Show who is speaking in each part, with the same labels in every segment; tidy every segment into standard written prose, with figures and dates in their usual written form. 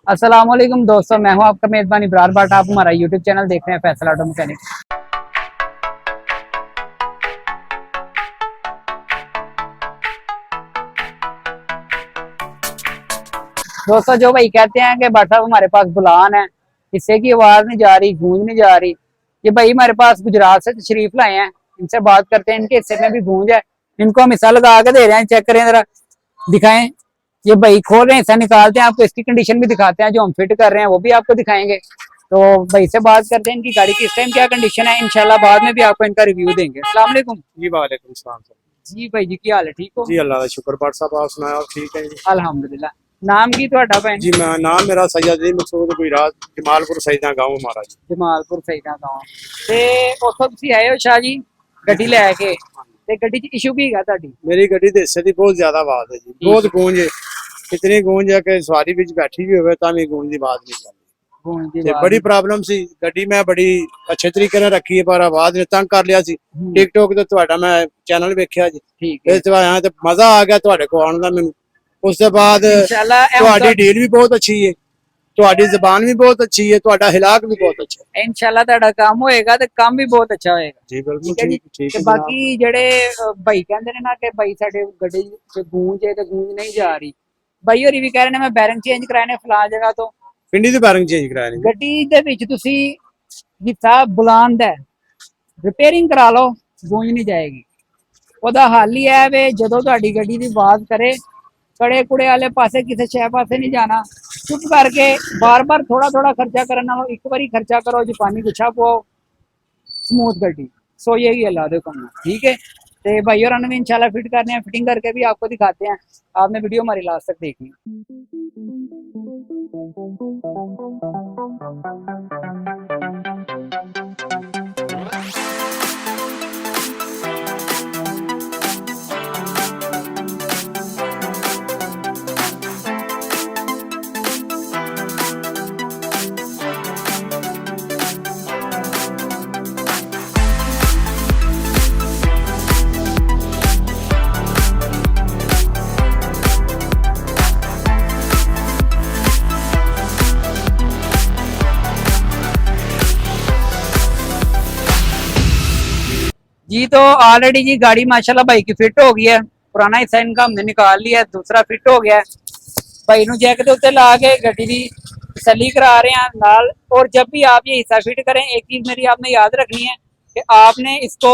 Speaker 1: अस्सलाम वालेकुम दोस्तों, मैं हूं आपका मेजबान इब्रार भट्ट। आप हमारा यूट्यूब चैनल देख रहे हैं फैसल ऑटो मैकेनिक। दोस्तों, जो भाई कहते हैं कि भट्ट साहब हमारे पास बुलान है, इससे की आवाज नहीं जा रही, गूंज नहीं जा रही, ये भाई हमारे पास गुजरात से तशरीफ लाए हैं। इनसे बात करते हैं, इनके हिस्से में भी गूंज है। इनको हम हिस्सा लगा के दे रहे हैं, चेक करें जरा, दिखाएं। ये भाई खोल रहे हैं, हिस्सा निकालते हैं, आपको इसकी कंडीशन भी दिखाते हैं, जो हम फिट कर रहे हैं वो भी आपको दिखाएंगे। तो भाई से बात करते हैं, इनकी गाड़ी की इस टाइम क्या कंडीशन है। इंशाल्लाह बाद में भी आपको इनका रिव्यू देंगे। अस्सलाम वालेकुम
Speaker 2: जी वालेकुम सलाम सर।
Speaker 1: जी भाई जी, की हाल है? ठीक हो
Speaker 2: जी अल्लाह का शुक्र। भट्ट साहब आप सुनाए, आप ठीक है जी?
Speaker 1: अल्हम्दुलिल्लाह। नाम की ਤੁਹਾਡਾ ਭੈਣ?
Speaker 2: जी मैं नाम मेरा सैयद अली मकसूद गुजरात जमालपुर सैदा गाँव हमारा जी।
Speaker 1: ਜਮਾਲਪੁਰ ਸੈਦਾ ਗਾਉਂ ਤੇ ਉੱਥੋਂ ਤੁਸੀਂ ਆਏ ਹੋ ਸ਼ਾਹ ਜੀ ਗੱਡੀ ਲੈ ਕੇ, ਤੇ ਗੱਡੀ 'ਚ ਇਸ਼ੂ ਕੀ ਹੈਗਾ ਤੁਹਾਡੀ?
Speaker 2: मेरी गड्डी ਦੇ ਹਿੱਸੇ ਦੀ ਬਹੁਤ ਜ਼ਿਆਦਾ ਆਵਾਜ਼ ਹੈ ਜੀ, ਬਹੁਤ ਗੂੰਜ ਹੈ। इतनी गूंज है कि सवारी ਵਿੱਚ बैठी भी ਹੋਵੇ ਤਾਂ ਵੀ ਗੂੰਜ ਦੀ ਆਵਾਜ਼ ਨਹੀਂ ਜਾਂਦੀ
Speaker 1: ਗੂੰਜ ਦੀ
Speaker 2: ਤੇ
Speaker 1: ਆਵਾਜ਼।
Speaker 2: ਬੜੀ ਪ੍ਰੋਬਲਮ ਸੀ। ਗੱਡੀ ਮੈਂ ਬੜੀ ਅੱਛੇ ਤਰੀਕੇ ਨਾਲ ਰੱਖੀ ਹੈ ਪਰ ਆਵਾਜ਼ ਨੇ ਤੰਗ ਕਰ ਲਿਆ ਸੀ। ਟਿਕਟੋਕ ਤੇ ਤੁਹਾਡਾ ਮੈਂ ਚੈਨਲ ਵੇਖਿਆ ਜੀ,
Speaker 1: ਠੀਕ ਹੈ
Speaker 2: ਇਸ ਤੋਂ ਆਇਆ ਤੇ ਮਜ਼ਾ ਆ ਗਿਆ ਤੁਹਾਡੇ ਕੋਲ ਆਉਣ ਦਾ ਮੈਨੂੰ। ਉਸ ਤੋਂ ਬਾਅਦ
Speaker 1: ਇਨਸ਼ਾਅੱਲਾ
Speaker 2: ਤੁਹਾਡੀ ਡੀਲ ਵੀ ਬਹੁਤ ਅੱਛੀ ਹੈ, ਤੁਹਾਡੀ ਜ਼ਬਾਨ ਵੀ ਬਹੁਤ ਅੱਛੀ ਹੈ, ਤੁਹਾਡਾ ਹਿਲਾਕ ਵੀ ਬਹੁਤ ਅੱਛਾ ਹੈ।
Speaker 1: ਇਨਸ਼ਾਅੱਲਾ ਤੁਹਾਡਾ ਕੰਮ ਹੋਏਗਾ ਤੇ ਕੰਮ ਵੀ ਬਹੁਤ ਅੱਛਾ ਹੋਏਗਾ।
Speaker 2: ਜੀ ਬਿਲਕੁਲ
Speaker 1: ਠੀਕ ਹੈ ਜੀ।
Speaker 2: ਠੀਕ ਠੀਕ
Speaker 1: ਤੇ
Speaker 2: ਹੈ
Speaker 1: ਬਾਕੀ ਜਿਹੜੇ ਭਾਈ ਕਹਿੰਦੇ ਨੇ ਨਾ ਕਿ ਭਾਈ ਸਾਡੇ ਗੱਡੀ 'ਚ ਗੂੰਜ ਹੈ ਤੇ ਗੂੰਜ ਨਹੀਂ ਜਾ ਰਹੀ, ਭਾਈ ਹੋਰੀ ਵੀ ਕਹਿ ਰਹੇ ਨੇ ਮੈਂ ਬੈਰਿੰਗ ਚੇਂਜ ਕਰਾਏ ਨੇ ਫਲਾਂ ਜਗ੍ਹਾ ਤੋਂ।
Speaker 2: ਪਿੰਡੀ ਦੀ ਬੈਰਿੰਗ ਚੇਂਜ ਕਰਾਇਆ ਨਹੀਂ।
Speaker 1: ਗੱਡੀ ਦੇ ਵਿੱਚ ਤੁਸੀਂ ਜਿੱਥਾ ਬੁਲਾਨ ਦਾ ਰਿਪੇਅਰਿੰਗ ਕਰਾ ਲਓ, ਗੂੰਜ ਨਹੀਂ ਜਾਏਗੀ। ਉਹਦਾ ਹੱਲ ਹੀ ਹੈ ਵੇ, ਜਦੋਂ ਤੁਹਾਡੀ ਗੱਡੀ ਦੀ ਆਵਾਜ਼ ਕਰੇ, ਕੜੇ ਕੁੜੇ ਵਾਲੇ ਪਾਸੇ ਕਿਸੇ ਸ਼ੈ ਪਾਸੇ ਨਹੀਂ ਜਾਣਾ। ਚੁੱਪ ਕਰਕੇ ਬਾਰ-ਬਾਰ ਥੋੜਾ ਖਰਚਾ ਕਰਨ ਨਾਲੋਂ ਇੱਕ ਵਾਰੀ ਖਰਚਾ ਕਰੋ, ਜਾਪਾਨੀ ਗੁੱਛਾ ਪਾਓ, स्मूथ गड्डी। सो यही अल्लाह दे हुक्म है। ठीक है। तो भाई और भी इंशाल्लाह फिट करने हैं, फिटिंग करके भी आपको दिखाते हैं। आपने वीडियो हमारी लास्ट तक देखनी। जी तो ऑलरेडी जी गाड़ी माशाल्लाह भाई की फिट हो गई है। पुराना हिस्सा इनका हमने निकाल लिया है, दूसरा फिट हो गया है। भाई नू जैक के उत्ते ला के गड्डी की तसल्ली करा रहे हैं नाल। और जब भी आप ये हिस्सा फिट करें, एक चीज मेरी आपने याद रखनी है कि आपने इसको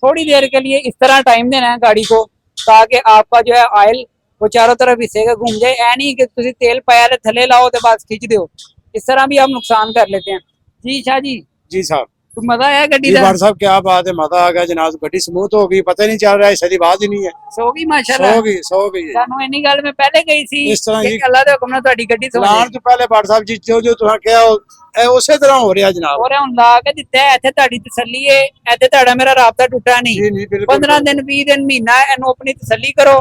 Speaker 1: थोड़ी देर के लिए इस तरह टाइम देना है गाड़ी को, ताकि आपका जो है ऑयल वो चारों तरफ हिस्से का घूम जाए। ऐ नहीं कि तुम तेल पाया थले लाओ तो बस खिंच दो, इस तरह भी आप नुकसान कर लेते हैं। जी शाह जी,
Speaker 2: जी साहब
Speaker 1: तो मजा आया गड्डी
Speaker 2: जी
Speaker 1: का?
Speaker 2: भट्ट साहब क्या बात है, मजा आ गया जनाब। गड्डी स्मूथ हो गई, पता ही नहीं चल रहा है, सही बात ही नहीं है।
Speaker 1: सो गई माशाल्लाह।
Speaker 2: सो गई है।
Speaker 1: ਸਾਨੂੰ ਇੰਨੀ ਗੱਲ ਮੈਂ ਪਹਿਲੇ ਗਈ ਸੀ
Speaker 2: ਇਸ ਤਰ੍ਹਾਂ
Speaker 1: ਕਿ
Speaker 2: ਜੀ
Speaker 1: ਅੱਲਾ ਦੇ ਹੁਕਮ ਨਾਲ ਤੁਹਾਡੀ ਗੱਡੀ ਸੋ
Speaker 2: ਲਾਣ
Speaker 1: ਜਾਏਗੀ।
Speaker 2: ਤੋਂ ਪਹਿਲੇ ਭट्ਟ ਸਾਹਿਬ ਜੀ ਜੋ ਤੁਸੀਂ ਕਿਹਾ ਇਹ ਉਸੇ ਤਰ੍ਹਾਂ ਹੋ ਰਿਹਾ ਜਨਾਬ।
Speaker 1: ਹੋਰ ਹੁਣ ਲਾ ਕੇ ਦਿੱਤਾ ਹੈ, ਇੱਥੇ ਤੁਹਾਡੀ ਤਸੱਲੀ ਹੈ, ਇੱਥੇ ਤੁਹਾਡਾ ਮੇਰਾ ਰਾਬਤਾ ਟੁੱਟਾ ਨਹੀਂ।
Speaker 2: ਜੀ ਨਹੀਂ ਬਿਲਕੁਲ
Speaker 1: 15 ਦਿਨ 20 ਦਿਨ ਮਹੀਨਾ ਇਹਨੂੰ ਆਪਣੀ ਤਸੱਲੀ ਕਰੋ।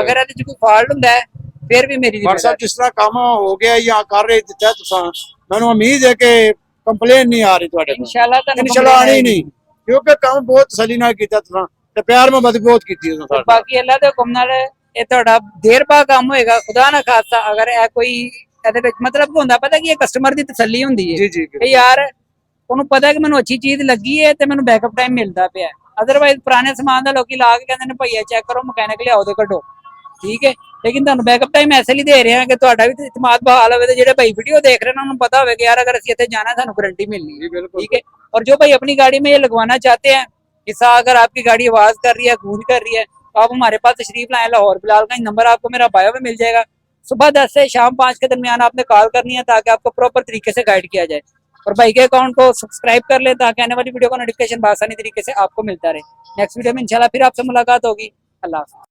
Speaker 1: ਅਗਰ ਇਹਦੇ ਚ ਕੋਈ ਫਾਲਟ ਹੁੰਦਾ ਹੈ ਫਿਰ ਵੀ ਮੇਰੀ
Speaker 2: ਭट्ट ਸਾਹਿਬ ਜਿਸ ਤਰ੍ਹਾਂ ਕੰਮ ਹੋ ਗਿਆ ਜਾਂ ਕਰ ਰਹੇ ਦਿੱਤਾ ਤੁਸੀਂ, ਮੈਨੂੰ ਉਮੀਦ ਹੈ ਕਿ ਕੰਪਲੇਨ ਨਹੀਂ ਆ ਰਹੀ ਤੁਹਾਡੇ ਕੋਲ।
Speaker 1: ਇਨਸ਼ਾਅੱਲਾ ਤੁਹਾਨੂੰ
Speaker 2: ਇਨਸ਼ਾਅੱਲਾ ਆਣੀ ਨਹੀਂ, ਕਿਉਂਕਿ ਕੰਮ ਬਹੁਤ ਤਸੱਲੀ ਨਾਲ ਕੀਤਾ ਤੁਸੀਂ ਤੇ ਪਿਆਰ ਮੁਹੱਬਤ ਬਹੁਤ ਕੀਤੀ ਤੁਸੀਂ ਸਾਡੇ।
Speaker 1: ਬਾਕੀ ਅੱਲਾ ਦੇ ਹੁਕਮ ਨਾਲ ਇਹ ਤੁਹਾਡਾ ਦੇਰ ਬਾਅਦ ਕੰਮ ਹੋਏਗਾ। ਖੁਦਾ ਨਾ ਖਾਸਤਾ ਅਗਰ ਇਹ ਕੋਈ ਇਹਦੇ ਵਿੱਚ ਮਤਲਬ ਹੁੰਦਾ, ਪਤਾ ਕੀ ਇਹ ਕਸਟਮਰ ਦੀ ਤਸੱਲੀ ਹੁੰਦੀ ਹੈ
Speaker 2: ਜੀ ਜੀ
Speaker 1: ਕਿ ਯਾਰ ਉਹਨੂੰ ਪਤਾ ਕਿ ਮੈਨੂੰ ਅੱਛੀ ਚੀਜ਼ ਲੱਗੀ ਹੈ ਤੇ ਮੈਨੂੰ ਬੈਕਅਪ ਟਾਈਮ ਮਿਲਦਾ ਪਿਆ। ਅਦਰਵਾਈਜ਼ ਪੁਰਾਣੇ ਸਮਾਨ ਦਾ ਲੋਕੀ ਲਾ ਕੇ ਕਹਿੰਦੇ ਨੇ ਭਈਆ ਚੈੱਕ ਕਰੋ, ਮਕੈਨਿਕ ਲਿਆਓ ਤੇ ਕੱਢੋ। ਠੀਕ ਹੈ, ਲੇਕਿਨ ਤੁਹਾਨੂੰ ਬੈਕਅਪ ਟਾਈਮ ਐਸੇ ਲਈ ਦੇ ਰਹੇ ਹਾਂ ਕਿ ਤੁਹਾਡਾ ਵੀ ਇਤਮਾਦ ਬਹਾਲ ਹੋਵੇ ਤੇ ਜਿਹੜੇ ਭਾਈ ਵੀਡੀਓ देख रहे हैं उन्हें पता होगा कि यार अगर ਅਸੀਂ ਇੱਥੇ ਜਾਣਾ ਸਾਨੂੰ गारंटी मिलनी है। ठीक है। और जो भाई अपनी गाड़ी में ये लगवाना चाहते हैं हिस्सा, अगर आपकी गाड़ी आवाज कर रही है, गूंज कर रही है, तो आप हमारे पास तशरीफ लाएं। लाहौर बिलालगंज नंबर आपको मेरा बायो में मिल जाएगा। सुबह 10 से शाम 5 के दरमियान आपने कॉल करनी है ताकि आपको प्रॉपर तरीके से गाइड किया जाए। और भाई के अकाउंट को सब्सक्राइब कर लें ताकि आने वाली वीडियो का नोटिफिकेशन आसानी तरीके से आपको मिलता रहे। नेक्स्ट वीडियो में इंशाल्लाह फिर आपसे मुलाकात होगी। अल्लाह हाफ़िज़।